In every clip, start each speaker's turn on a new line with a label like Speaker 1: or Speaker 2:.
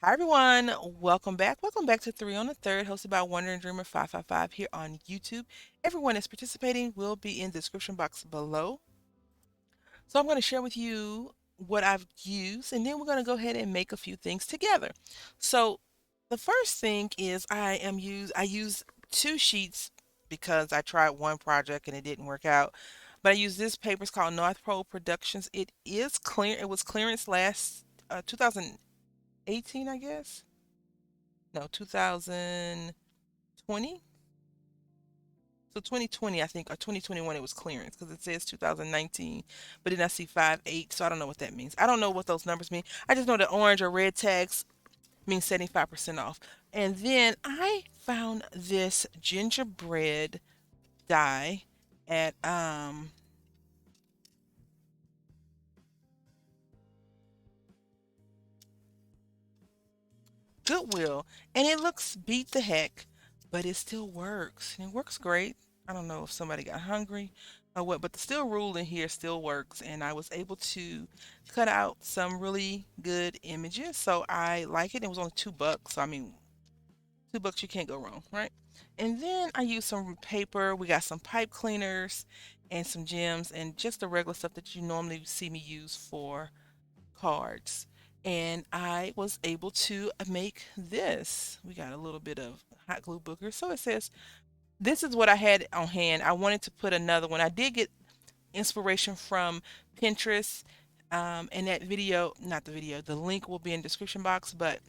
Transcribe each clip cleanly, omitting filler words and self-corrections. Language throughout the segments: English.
Speaker 1: Hi everyone, welcome back. Welcome back to Three on the Third, hosted by Wonder and Dreamer 555 here on YouTube. Everyone that's participating will be in the description box below. So I'm going to share with you what I've used, and then we're going to go ahead and make a few things together. So the first thing is I use two sheets because I tried one project and it didn't work out. But I use this paper. It's called North Pole Productions. It is clear. It was clearance last 2018, I guess. No, 2020. So 2020, I think, or 2021, it was clearance because it says 2019, but then I see 5.8, so I don't know what that means. I don't know what those numbers mean. I just know that orange or red tags mean 75% off. And then I found this gingerbread die at Goodwill, and it looks beat the heck, but it still works. And it works great. I don't know if somebody got hungry or what, but the steel rule in here still works. And I was able to cut out some really good images. So I like it. It was only $2. So I mean, $2 you can't go wrong, right? And then I used some paper. We got some pipe cleaners and some gems and just the regular stuff that you normally see me use for cards. And I was able to make this. We got a little bit of hot glue booger. So it says, this is what I had on hand. I wanted to put another one. I did get inspiration from Pinterest. And that video, not the video, the link will be in the description box, but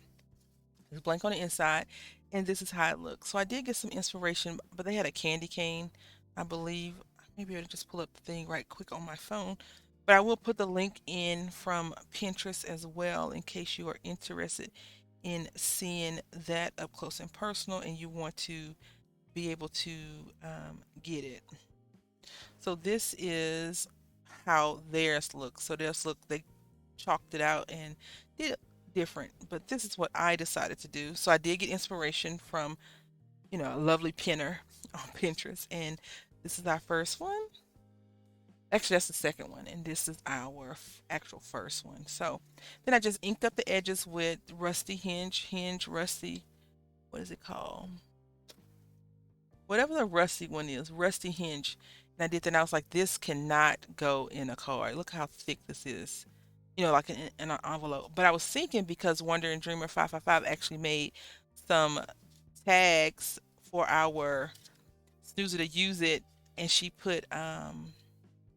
Speaker 1: it's blank on the inside. And this is how it looks. So I did get some inspiration, but they had a candy cane, I believe. Maybe I'll just pull up the thing right quick on my phone. But I will put the link in from Pinterest as well in case you are interested in seeing that up close and personal and you want to be able to get it. So this is how theirs looks. So theirs look, they chalked it out and did it different. But this is what I decided to do. So I did get inspiration from, a lovely pinner on Pinterest. And this is our first one. Actually, that's the second one, and this is our actual first one. So then I just inked up the edges with Rusty Rusty, what is it called? Whatever the Rusty one is, Rusty Hinge. And I did that, and I was like, this cannot go in a card. Look how thick this is. Like in an envelope. But I was thinking because Wonder and Dreamer 555 actually made some tags for our snoozer to use it, and she put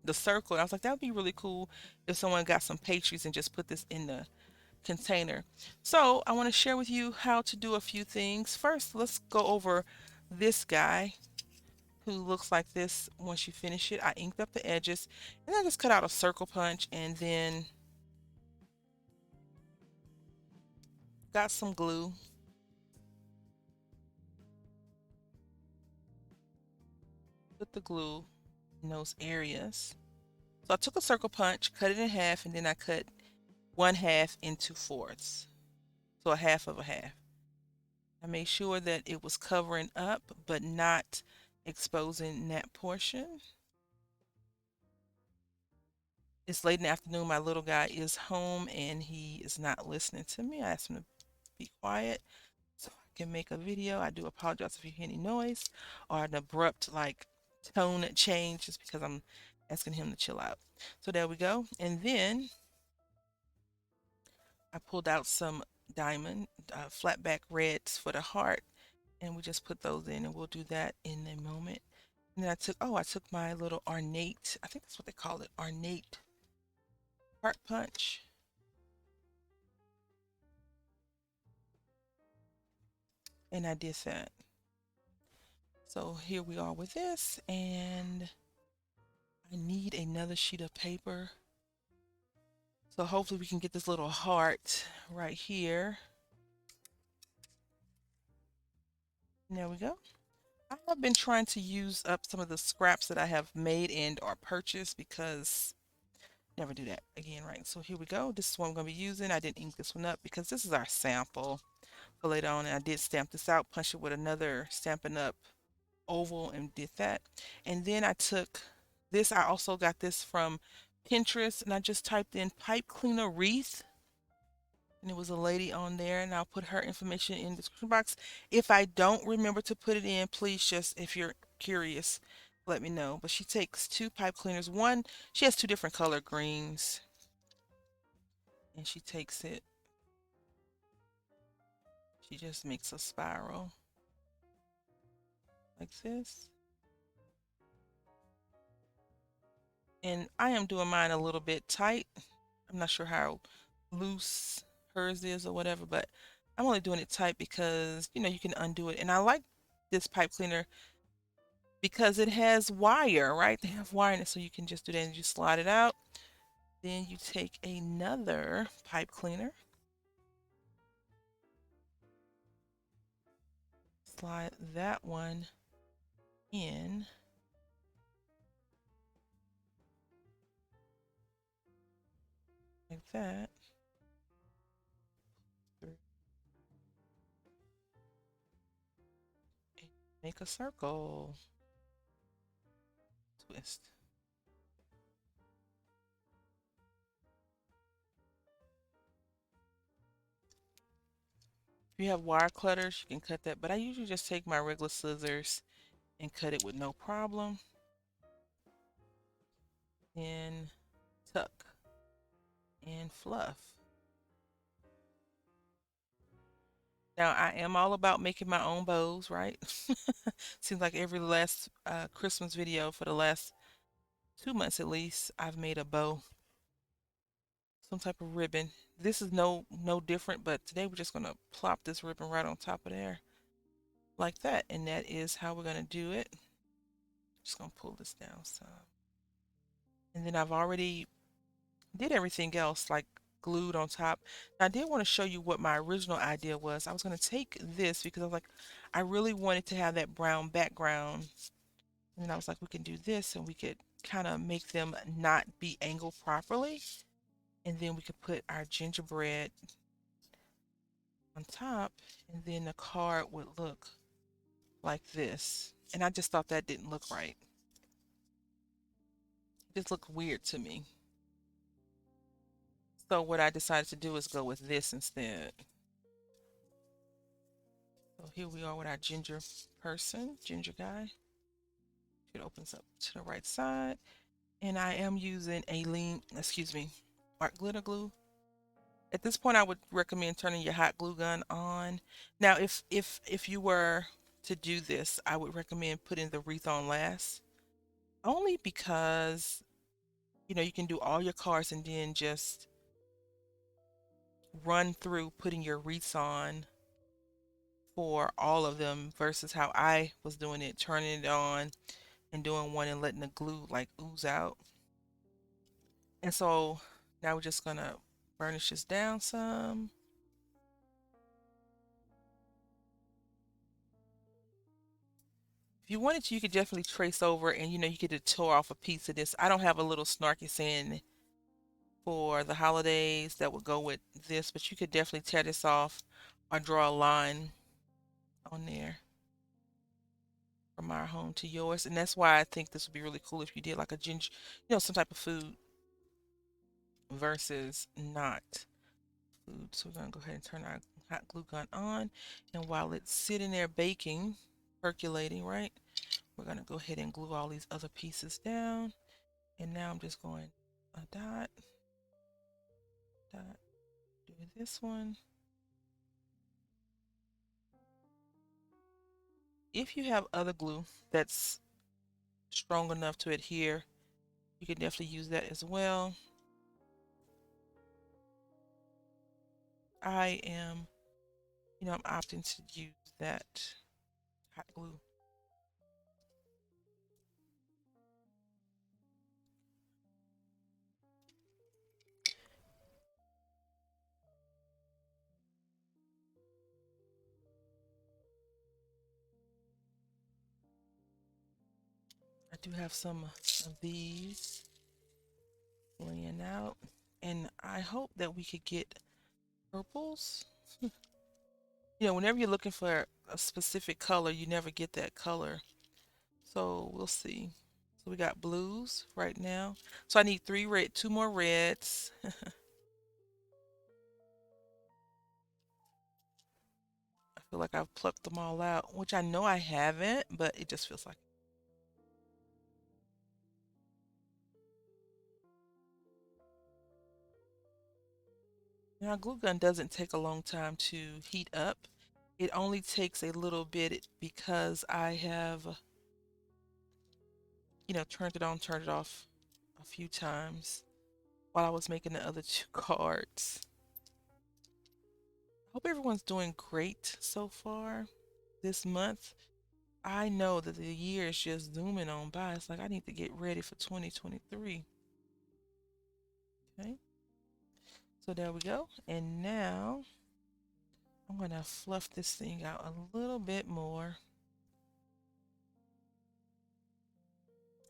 Speaker 1: the circle. And I was like, that would be really cool if someone got some pastries and just put this in the container. So I want to share with you how to do a few things. First, let's go over this guy who looks like this. Once you finish it, I inked up the edges and I just cut out a circle punch and then got some glue. Put the glue in those areas. So I took a circle punch, cut it in half, and then I cut one half into fourths. So a half of a half. I made sure that it was covering up but not exposing that portion. It's late in the afternoon. My little guy is home and he is not listening to me. I asked him to be quiet so I can make a video. I do apologize if you hear any noise or an abrupt tone change just because I'm asking him to chill out. So there we go. And then I pulled out some diamond flat back reds for the heart and we just put those in and we'll do that in a moment. And then I took my little ornate, I think that's what they call it, ornate heart punch. And I did that. So here we are with this, and I need another sheet of paper. So hopefully we can get this little heart right here. And there we go. I have been trying to use up some of the scraps that I have made and or purchased because never do that again, right? So here we go. This is what I'm going to be using. I didn't ink this one up because this is our sample for later on. And I did stamp this out, punch it with another Stampin' Up! Oval and did that. And then I took this. I also got this from Pinterest and I just typed in pipe cleaner wreath. And it was a lady on there, and I'll put her information in the description box. If I don't remember to put it in, please just, if you're curious, let me know. But she takes two pipe cleaners. One, she has two different color greens, and she takes it. She just makes a spiral like this. And I am doing mine a little bit tight. I'm not sure how loose hers is or whatever, but I'm only doing it tight because, you know, you can undo it. And I like this pipe cleaner because it has wire, right? They have wire in it, so you can just do that and you slide it out. Then you take another pipe cleaner, slide that one in, like that. Make a circle. Twist. If you have wire cutters, you can cut that, but I usually just take my regular scissors and cut it with no problem. And tuck and fluff. Now, I am all about making my own bows, right? Seems like every last Christmas video for the last 2 months at least, I've made a bow, some type of ribbon. This is no different, but today we're just gonna plop this ribbon right on top of there, like that, and that is how we're gonna do it. Just gonna pull this down some, and then I've already did everything else like glued on top. Now, I did want to show you what my original idea was. I was going to take this because I was like, I really wanted to have that brown background. And then I was like, we can do this and we could kind of make them not be angled properly. And then we could put our gingerbread on top, and then the card would look like this. And I just thought that didn't look right. It just looked weird to me. So what I decided to do is go with this instead. So here we are with our ginger person, ginger guy. It opens up to the right side. And I am using art glitter glue. At this point, I would recommend turning your hot glue gun on. Now, if you were to do this, I would recommend putting the wreath on last. Only because, you know, you can do all your cards and then just run through putting your wreaths on for all of them versus how I was doing it, turning it on and doing one and letting the glue like ooze out. And so now we're just gonna burnish this down some. If you wanted to, you could definitely trace over and you know you could tore off a piece of this. I don't have a little snarky saying for the holidays that would go with this, but you could definitely tear this off or draw a line on there from our home to yours. And that's why I think this would be really cool if you did like a ginger, you know, some type of food versus not food. So we're gonna go ahead and turn our hot glue gun on. And while it's sitting there baking, percolating, right? We're gonna go ahead and glue all these other pieces down. And now I'm just going a dot, dot, do this one. If you have other glue that's strong enough to adhere, you can definitely use that as well. I am, you know, I'm opting to use that hot glue. I do have some of these laying out, and I hope that we could get purples. You know, whenever you're looking for a specific color, you never get that color. So we'll see. So we got blues right now. So I need two more reds. feel like I've plucked them all out, which I know I haven't, but it just feels like. Now, glue gun doesn't take a long time to heat up. It only takes a little bit because I have, turned it on, turned it off a few times while I was making the other two cards. Hope everyone's doing great so far this month. I know that the year is just zooming on by. It's like I need to get ready for 2023. Okay, so there we go. And now I'm going to fluff this thing out a little bit more.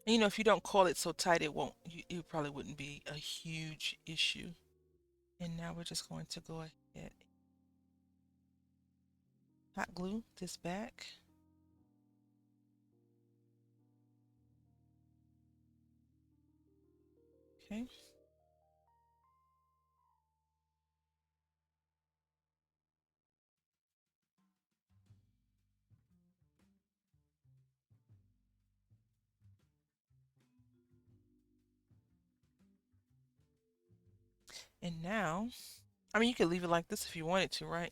Speaker 1: And, if you don't coil it so tight, it won't, it probably wouldn't be a huge issue. And now we're just going to go ahead, hot glue this back. Okay. And now, I mean, you could leave it like this if you wanted to, right?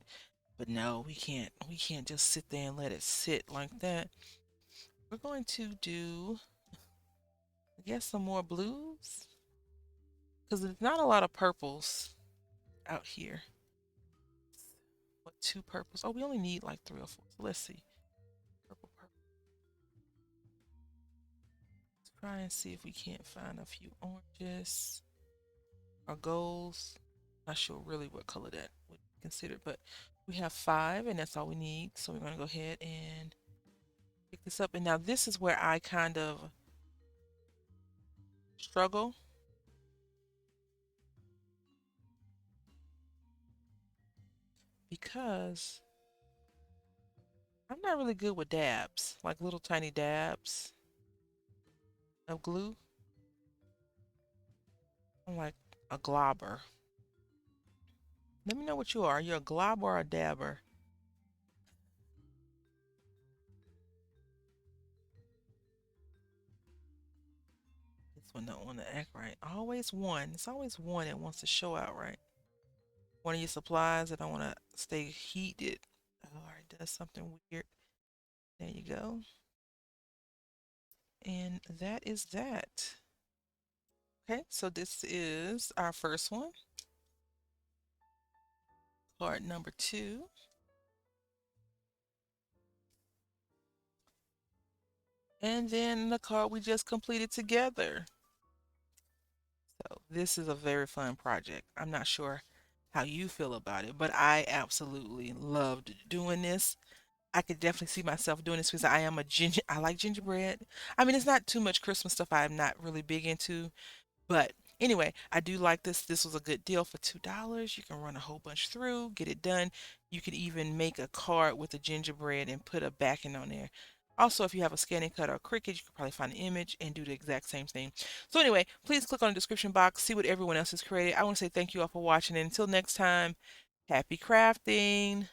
Speaker 1: But no, we can't. We can't just sit there and let it sit like that. We're going to do, I guess, some more blues because there's not a lot of purples out here. What, two purples? Oh, we only need like three or four. So let's see. Purple, purple. Let's try and see if we can't find a few oranges or golds. Not sure really what color that would be considered, but we have five and that's all we need. So we're going to go ahead and pick this up. And now this is where I kind of struggle because I'm not really good with dabs, like little tiny dabs of glue. I'm like a globber. Let me know what you are. You're a globber or a dabber? This one don't want to act right. Always one. It's always one that wants to show out right. One of your supplies that don't want to stay heated. Or it does something weird. There you go. And that is that. Okay, so this is our first one. Card number 2. And then the card we just completed together. So this is a very fun project. I'm not sure how you feel about it, but I absolutely loved doing this. I could definitely see myself doing this because I am a ginger. I like gingerbread. I mean, it's not too much Christmas stuff I'm not really big into, but anyway, I do like this. This was a good deal for $2. You can run a whole bunch through, get it done. You could even make a card with a gingerbread and put a backing on there. Also, if you have a scanning cut or Cricut, you could probably find an image and do the exact same thing. So anyway, please click on the description box, see what everyone else has created. I want to say thank you all for watching, and until next time, happy crafting.